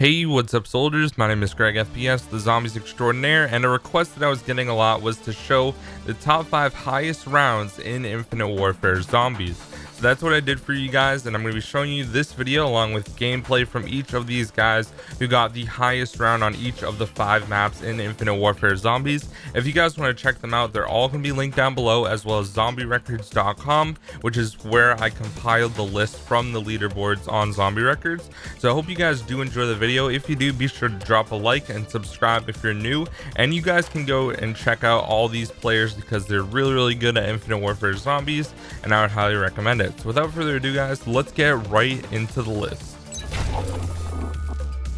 Hey, what's up soldiers? My name is GregFPS, the zombies extraordinaire, and a request that I was getting a lot was to show the top 5 highest rounds in Infinite Warfare Zombies. So that's what I did for you guys, and I'm going to be showing you this video along with gameplay from each of these guys who got the highest round on each of the 5 maps in Infinite Warfare Zombies. If you guys want to check them out, they're all going to be linked down below, as well as zombierecords.com, which is where I compiled the list from the leaderboards on Zombie Records. So I hope you guys do enjoy the video. If you do, be sure to drop a like and subscribe if you're new, and you guys can go and check out all these players because they're really good at Infinite Warfare Zombies, and I would highly recommend it. So without further ado guys, let's get right into the list.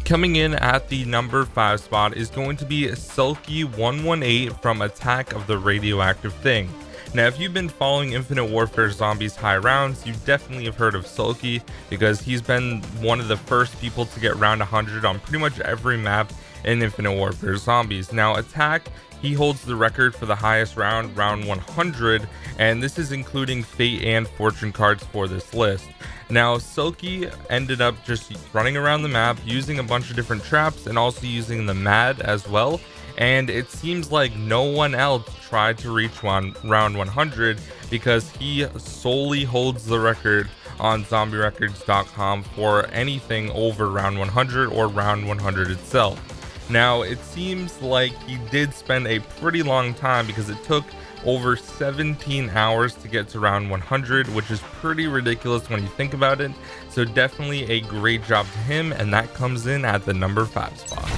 Coming in at the number 5 spot is going to be Sookie 118 from Attack of the Radioactive Thing. Now, if you've been following Infinite Warfare Zombies high rounds, you definitely have heard of Sookie because he's been one of the first people to get round 100 on pretty much every map in Infinite Warfare Zombies. Now, Attack, he holds the record for the highest round 100, and this is including fate and fortune cards for this list. Now, Sookie ended up just running around the map using a bunch of different traps and also using the MAD as well. And it seems like no one else tried to reach round 100 because he solely holds the record on zombierecords.com for anything over round 100 or round 100 itself. Now, it seems like he did spend a pretty long time because it took over 17 hours to get to round 100, which is pretty ridiculous when you think about it. So definitely a great job to him, and that comes in at the number 5 spot.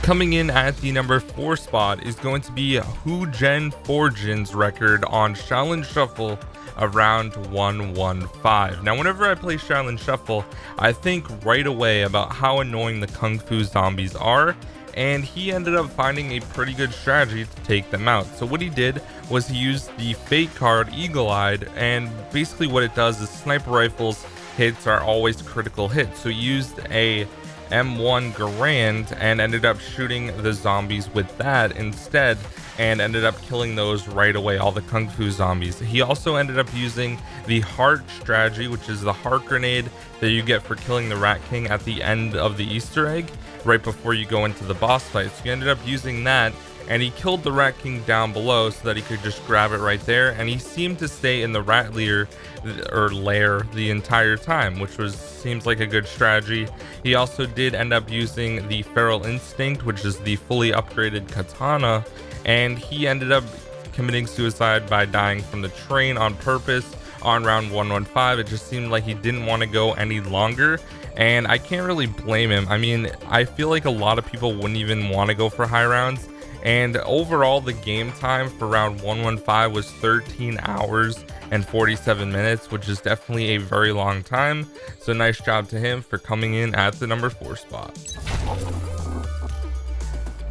Coming in at the number 4 spot is going to be Gen Forgin's record on Shaolin Shuffle around 115. Now, whenever I play Shaolin Shuffle, I think right away about how annoying the Kung Fu zombies are, and he ended up finding a pretty good strategy to take them out. So what he did was he used the fate card Eagle Eyed, and basically what it does is sniper rifles hits are always critical hits. So he used a M1 Garand and ended up shooting the zombies with that instead, and ended up killing those right away, all the Kung Fu zombies. He also ended up using the Heart strategy, which is the heart grenade that you get for killing the Rat King at the end of the Easter egg, right before you go into the boss fight. So he ended up using that, and he killed the Rat King down below so that he could just grab it right there, and he seemed to stay in the rat lair the entire time, which seems like a good strategy. He also did end up using the Feral Instinct, which is the fully upgraded katana, and he ended up committing suicide by dying from the train on purpose on round 115. It just seemed like he didn't want to go any longer, and I can't really blame him. I mean, I feel like a lot of people wouldn't even want to go for high rounds, and overall the game time for round 115 was 13 hours and 47 minutes, which is definitely a very long time. So nice job to him for coming in at the number 4 spot.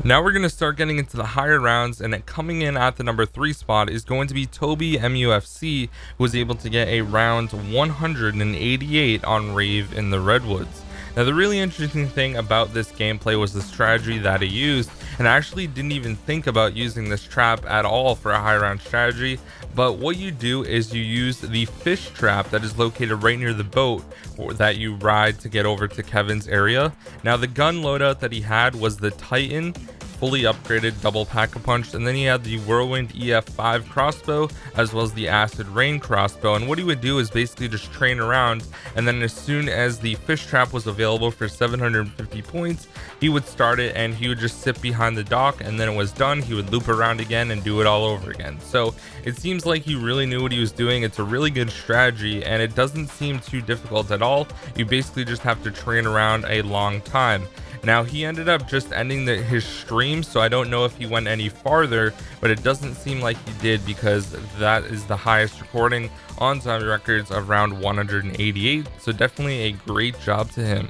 Now we're going to start getting into the higher rounds, and coming in at the number 3 spot is going to be Toby MUFC, who was able to get a round 188 on Rave in the Redwoods. Now, the really interesting thing about this gameplay was the strategy that he used, and I actually didn't even think about using this trap at all for a high round strategy. But what you do is you use the fish trap that is located right near the boat that you ride to get over to Kevin's area. Now, the gun loadout that he had was the Titan fully upgraded double pack-a-punch, and then he had the Whirlwind EF5 crossbow as well as the Acid Rain crossbow. And what he would do is basically just train around, and then as soon as the fish trap was available for 750 points, he would start it and he would just sit behind the dock, and then it was done, he would loop around again and do it all over again. So it seems like he really knew what he was doing. It's a really good strategy, and it doesn't seem too difficult at all. You basically just have to train around a long time. Now, he ended up just ending his stream, so I don't know if he went any farther, but it doesn't seem like he did because that is the highest recording on Zombie Records of round 188, so definitely a great job to him.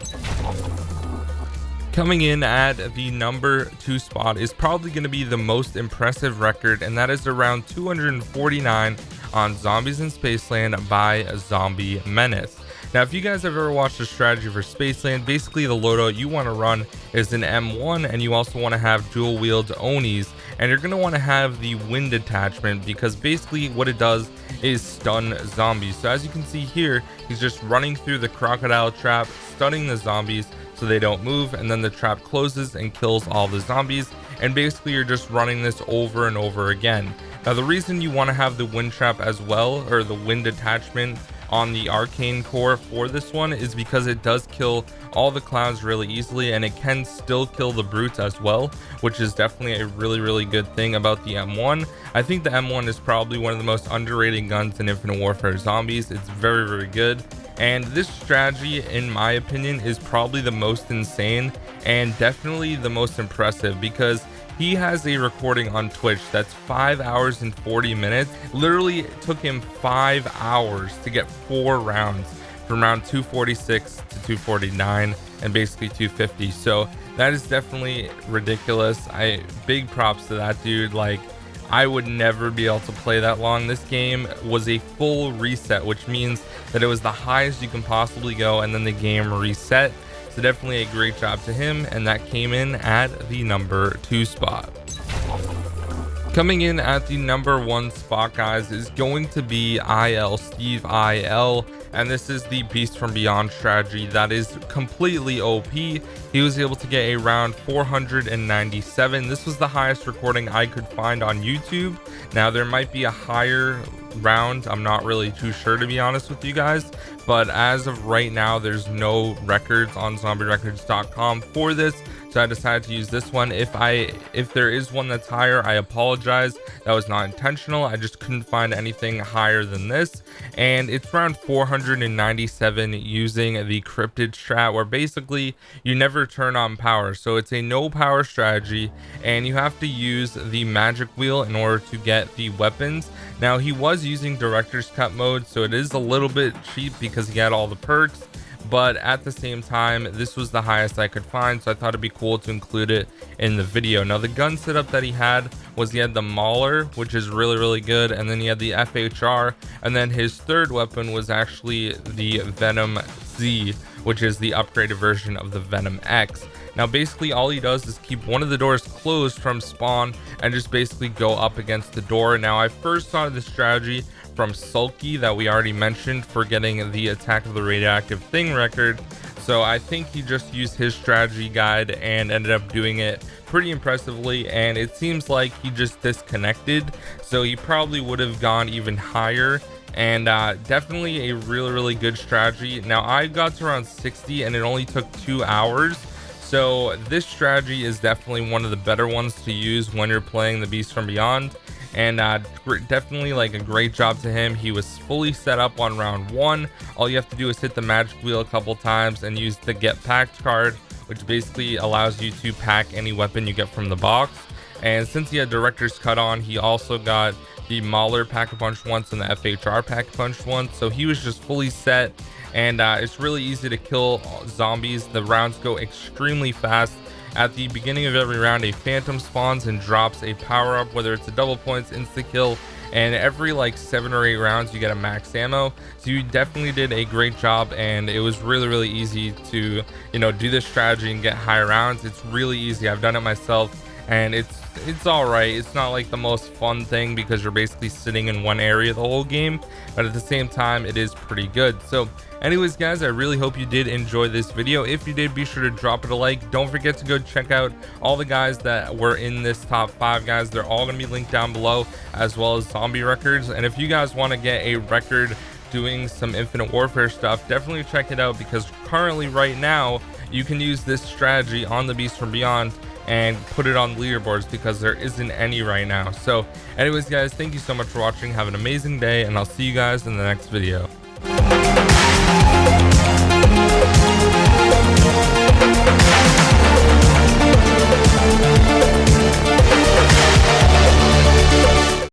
Coming in at the number 2 spot is probably going to be the most impressive record, and that is around 249 on Zombies in Spaceland by Zombie Menace. Now, if you guys have ever watched a strategy for Spaceland, basically the loadout you want to run is an M1, and you also want to have dual wield Onis, and you're going to want to have the wind attachment because basically what it does is stun zombies. So as you can see here, he's just running through the crocodile trap, stunning the zombies, so they don't move, and then the trap closes and kills all the zombies, and basically you're just running this over and over again. Now the reason you want to have the wind trap as well, or the wind attachment on the arcane core for this one, is because it does kill all the clowns really easily, and it can still kill the brutes as well, which is definitely a really good thing about the M1. I think the M1 is probably one of the most underrated guns in Infinite Warfare Zombies. It's very good, and this strategy, in my opinion, is probably the most insane and definitely the most impressive, because he has a recording on Twitch that's 5 hours and 40 minutes. Literally, it took him 5 hours to get 4 rounds from round 246 to 249 and basically 250. So that is definitely ridiculous. Big props to that dude. Like, I would never be able to play that long. This game was a full reset, which means that it was the highest you can possibly go, and then the game reset. So definitely a great job to him, and that came in at the number 2 spot. Coming in at the number 1 spot, guys, is going to be Steve IL, and this is the Beast from Beyond strategy that is completely OP. He was able to get a round 497. This was the highest recording I could find on YouTube. Now there might be a higher round, I'm not really too sure, to be honest with you guys, but as of right now there's no records on zombierecords.com for this, so I decided to use this one. If there is one that's higher, I apologize, that was not intentional. I just couldn't find anything higher than this, and it's around 497 using the cryptid strat, where basically you never turn on power. So it's a no power strategy, and you have to use the magic wheel in order to get the weapons. Now he was using director's cut mode, so it is a little bit cheap because he had all the perks, but at the same time this was the highest I could find, so I thought it'd be cool to include it in the video. Now the gun setup that he had the Mauler, which is really good, and then he had the FHR, and then his third weapon was actually the Venom Z, which is the upgraded version of the Venom X. Now basically all he does is keep one of the doors closed from spawn and just basically go up against the door. Now I first saw this strategy from Sookie that we already mentioned for getting the Attack of the Radioactive Thing record, so I think he just used his strategy guide and ended up doing it pretty impressively, and it seems like he just disconnected, so he probably would have gone even higher. And definitely a really good strategy. Now I got to around 60 and it only took 2 hours, so this strategy is definitely one of the better ones to use when you're playing the Beast from Beyond, and definitely like a great job to him. He was fully set up on round 1. All you have to do is hit the magic wheel a couple times and use the get packed card, which basically allows you to pack any weapon you get from the box. And since he had director's cut on, he also got the Mauler pack-a-punch once and the FHR pack-a-punch once, so he was just fully set, and it's really easy to kill zombies. The rounds go extremely fast. At the beginning of every round, a phantom spawns and drops a power-up, whether it's a double points, insta-kill, and every like 7 or 8 rounds you get a max ammo. So you definitely did a great job, and it was really easy to, you know, do this strategy and get high rounds. It's really easy. I've done it myself, and it's all right. It's not like the most fun thing because you're basically sitting in one area the whole game, but at the same time it is pretty good. So anyways guys, I really hope you did enjoy this video. If you did, be sure to drop it a like. Don't forget to go check out all the guys that were in this top 5, guys. They're all going to be linked down below, as well as zombie records. And if you guys want to get a record doing some Infinite Warfare stuff, definitely check it out, because currently right now you can use this strategy on the Beast from Beyond and put it on leaderboards, because there isn't any right now. So anyways guys, thank you so much for watching. Have an amazing day, and I'll see you guys in the next video.